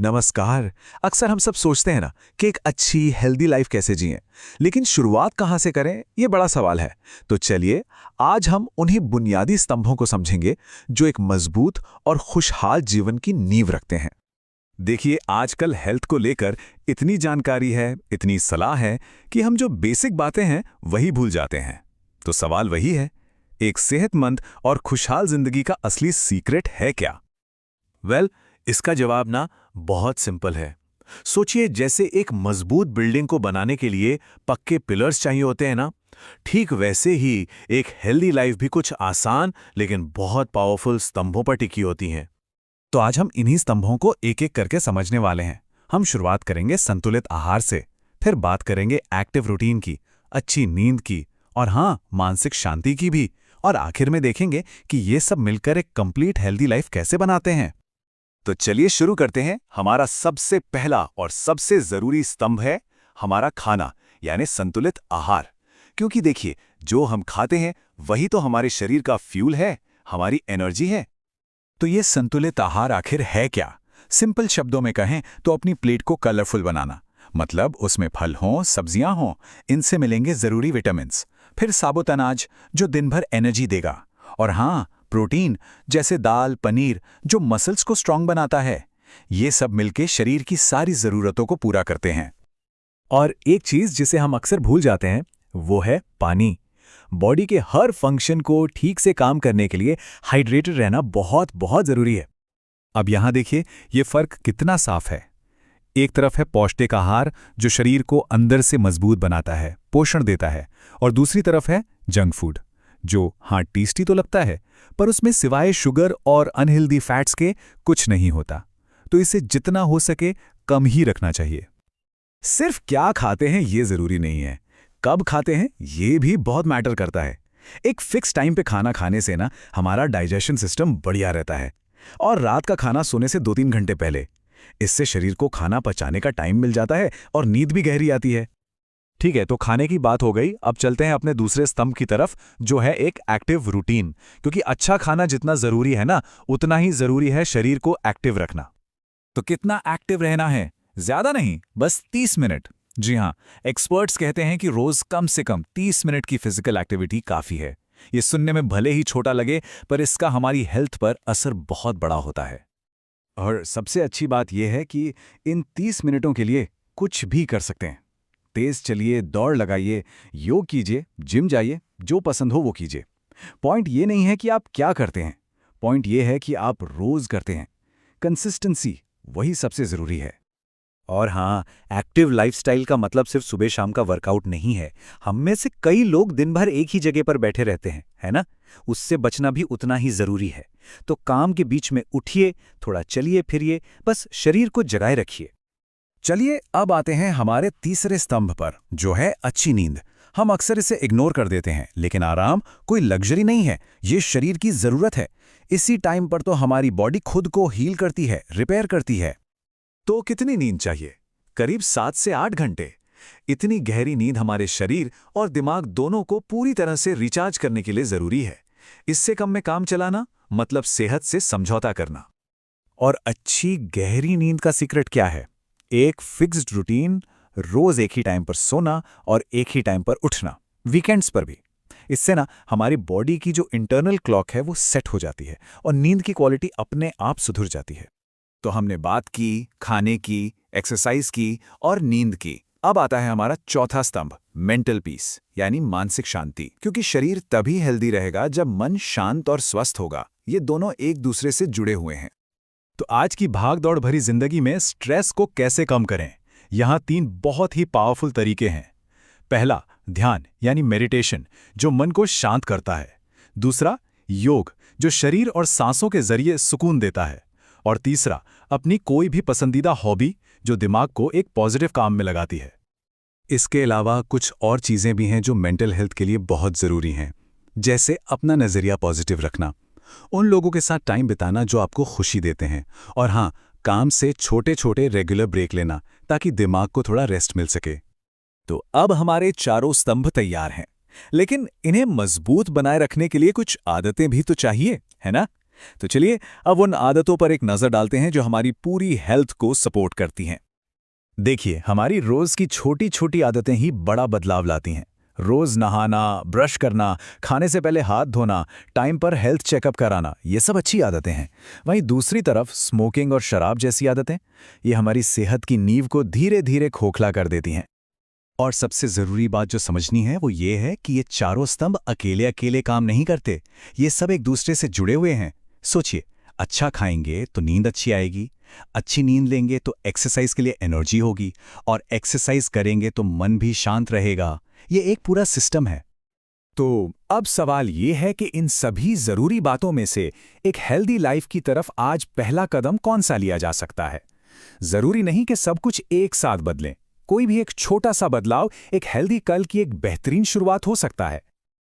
नमस्कार। अक्सर हम सब सोचते हैं ना कि एक अच्छी हेल्दी लाइफ कैसे जिएं, लेकिन शुरुआत कहाँ से करें ये बड़ा सवाल है। तो चलिए आज हम उन्हीं बुनियादी स्तंभों को समझेंगे जो एक मजबूत और खुशहाल जीवन की नींव रखते हैं। देखिए आजकल हेल्थ को लेकर इतनी जानकारी है, इतनी सलाह है कि हम जो बेसिक बातें हैं वही भूल जाते हैं। तो सवाल वही है, एक सेहतमंद और खुशहाल जिंदगी का असली सीक्रेट है क्या? इसका जवाब ना बहुत सिंपल है। सोचिए जैसे एक मजबूत बिल्डिंग को बनाने के लिए पक्के पिलर्स चाहिए होते हैं ना, ठीक वैसे ही एक हेल्दी लाइफ भी कुछ आसान लेकिन बहुत पावरफुल स्तंभों पर टिकी होती है। तो आज हम इन्हीं स्तंभों को एक एक करके समझने वाले हैं। हम शुरुआत करेंगे संतुलित आहार से, फिर बात करेंगे एक्टिव रूटीन की, अच्छी नींद की और हाँ, मानसिक शांति की भी, और आखिर में देखेंगे कि ये सब मिलकर एक कंप्लीट हेल्दी लाइफ कैसे बनाते हैं। तो चलिए शुरू करते हैं। हमारा सबसे पहला और सबसे जरूरी स्तंभ है हमारा खाना, यानी संतुलित आहार। क्योंकि देखिए, जो हम खाते हैं वही तो हमारे शरीर का फ्यूल है, हमारी एनर्जी है। तो ये संतुलित आहार आखिर है क्या? सिंपल शब्दों में कहें तो अपनी प्लेट को कलरफुल बनाना, मतलब उसमें फल हों, सब्जियां हों, इनसे मिलेंगे जरूरी विटामिन्स। फिर साबुत अनाज जो दिन भर एनर्जी देगा, और हाँ, प्रोटीन जैसे दाल, पनीर जो मसल्स को स्ट्रांग बनाता है। ये सब मिलके शरीर की सारी जरूरतों को पूरा करते हैं। और एक चीज जिसे हम अक्सर भूल जाते हैं वो है पानी। बॉडी के हर फंक्शन को ठीक से काम करने के लिए हाइड्रेटेड रहना बहुत बहुत जरूरी है। अब यहां देखिए ये फर्क कितना साफ है। एक तरफ है पौष्टिक आहार जो शरीर को अंदर से मजबूत बनाता है, पोषण देता है, और दूसरी तरफ है जंक फूड जो हाँ टेस्टी तो लगता है पर उसमें सिवाय शुगर और अनहेल्दी फैट्स के कुछ नहीं होता। तो इसे जितना हो सके कम ही रखना चाहिए। सिर्फ क्या खाते हैं ये जरूरी नहीं है, कब खाते हैं ये भी बहुत मैटर करता है। एक फिक्स टाइम पे खाना खाने से ना हमारा डाइजेशन सिस्टम बढ़िया रहता है, और रात का खाना सोने से 2-3 घंटे पहले। इससे शरीर को खाना पचाने का टाइम मिल जाता है और नींद भी गहरी आती है। ठीक है, तो खाने की बात हो गई। अब चलते हैं अपने दूसरे स्तंभ की तरफ जो है एक एक्टिव रूटीन। क्योंकि अच्छा खाना जितना जरूरी है ना, उतना ही जरूरी है शरीर को एक्टिव रखना। तो कितना एक्टिव रहना है? ज्यादा नहीं, बस 30 मिनट। जी हाँ, एक्सपर्ट्स कहते हैं कि रोज कम से कम 30 मिनट की फिजिकल एक्टिविटी काफी है। ये सुनने में भले ही छोटा लगे पर इसका हमारी हेल्थ पर असर बहुत बड़ा होता है। और सबसे अच्छी बात यह है कि इन 30 मिनटों के लिए कुछ भी कर सकते हैं। तेज चलिए, दौड़ लगाइए, योग कीजिए, जिम जाइए, जो पसंद हो वो कीजिए। पॉइंट ये नहीं है कि आप क्या करते हैं, पॉइंट ये है कि आप रोज करते हैं। कंसिस्टेंसी वही सबसे जरूरी है। और हाँ, एक्टिव लाइफस्टाइल का मतलब सिर्फ सुबह शाम का वर्कआउट नहीं है। हम में से कई लोग दिन भर एक ही जगह पर बैठे रहते हैं, है ना? उससे बचना भी उतना ही जरूरी है। तो काम के बीच में उठिए, थोड़ा चलिए फिरिए, बस शरीर को जगाए रखिए। चलिए अब आते हैं हमारे तीसरे स्तंभ पर, जो है अच्छी नींद। हम अक्सर इसे इग्नोर कर देते हैं, लेकिन आराम कोई लग्जरी नहीं है, ये शरीर की जरूरत है। इसी टाइम पर तो हमारी बॉडी खुद को हील करती है, रिपेयर करती है। तो कितनी नींद चाहिए? करीब 7 से 8 घंटे। इतनी गहरी नींद हमारे शरीर और दिमाग दोनों को पूरी तरह से रिचार्ज करने के लिए जरूरी है। इससे कम में काम चलाना मतलब सेहत से समझौता करना। और अच्छी गहरी नींद का सीक्रेट क्या है? एक फिक्स्ड रूटीन, रोज एक ही टाइम पर सोना और एक ही टाइम पर उठना, वीकेंड्स पर भी। इससे ना हमारी बॉडी की जो इंटरनल क्लॉक है वो सेट हो जाती है और नींद की क्वालिटी अपने आप सुधर जाती है। तो हमने बात की खाने की, एक्सरसाइज की और नींद की। अब आता है हमारा चौथा स्तंभ, मेंटल पीस, यानी मानसिक शांति। क्योंकि शरीर तभी हेल्दी रहेगा जब मन शांत और स्वस्थ होगा। ये दोनों एक दूसरे से जुड़े हुए हैं। तो आज की भाग-दौड़ भरी जिंदगी में स्ट्रेस को कैसे कम करें? यहाँ 3 बहुत ही पावरफुल तरीके हैं। पहला, ध्यान यानी मेडिटेशन, जो मन को शांत करता है। दूसरा, योग, जो शरीर और सांसों के जरिए सुकून देता है। और तीसरा, अपनी कोई भी पसंदीदा हॉबी, जो दिमाग को एक पॉजिटिव काम में लगाती है। इसके अलावा कुछ और चीजें भी हैं जो मेंटल हेल्थ के लिए बहुत जरूरी हैं, जैसे अपना नजरिया पॉजिटिव रखना, उन लोगों के साथ टाइम बिताना जो आपको खुशी देते हैं, और हाँ, काम से छोटे छोटे रेगुलर ब्रेक लेना ताकि दिमाग को थोड़ा रेस्ट मिल सके। तो अब हमारे चारों स्तंभ तैयार हैं, लेकिन इन्हें मजबूत बनाए रखने के लिए कुछ आदतें भी तो चाहिए, है ना? तो चलिए अब उन आदतों पर एक नज़र डालते हैं जो हमारी पूरी हेल्थ को सपोर्ट करती हैं। देखिए, हमारी रोज़ की छोटी छोटी आदतें ही बड़ा बदलाव लाती हैं। रोज़ नहाना, ब्रश करना, खाने से पहले हाथ धोना, टाइम पर हेल्थ चेकअप कराना, ये सब अच्छी आदतें हैं। वहीं दूसरी तरफ स्मोकिंग और शराब जैसी आदतें, ये हमारी सेहत की नींव को धीरे धीरे खोखला कर देती हैं। और सबसे ज़रूरी बात जो समझनी है वो ये है कि ये चारों स्तंभ अकेले अकेले काम नहीं करते, ये सब एक दूसरे से जुड़े हुए हैं। सोचिए, अच्छा खाएंगे तो नींद अच्छी आएगी, अच्छी नींद लेंगे तो एक्सरसाइज के लिए एनर्जी होगी, और एक्सरसाइज करेंगे तो मन भी शांत रहेगा। ये एक पूरा सिस्टम है। तो अब सवाल ये है कि इन सभी ज़रूरी बातों में से एक हेल्दी लाइफ की तरफ आज पहला कदम कौन सा लिया जा सकता है? ज़रूरी नहीं कि सब कुछ एक साथ बदलें। कोई भी एक छोटा सा बदलाव एक हेल्दी कल की एक बेहतरीन शुरुआत हो सकता है।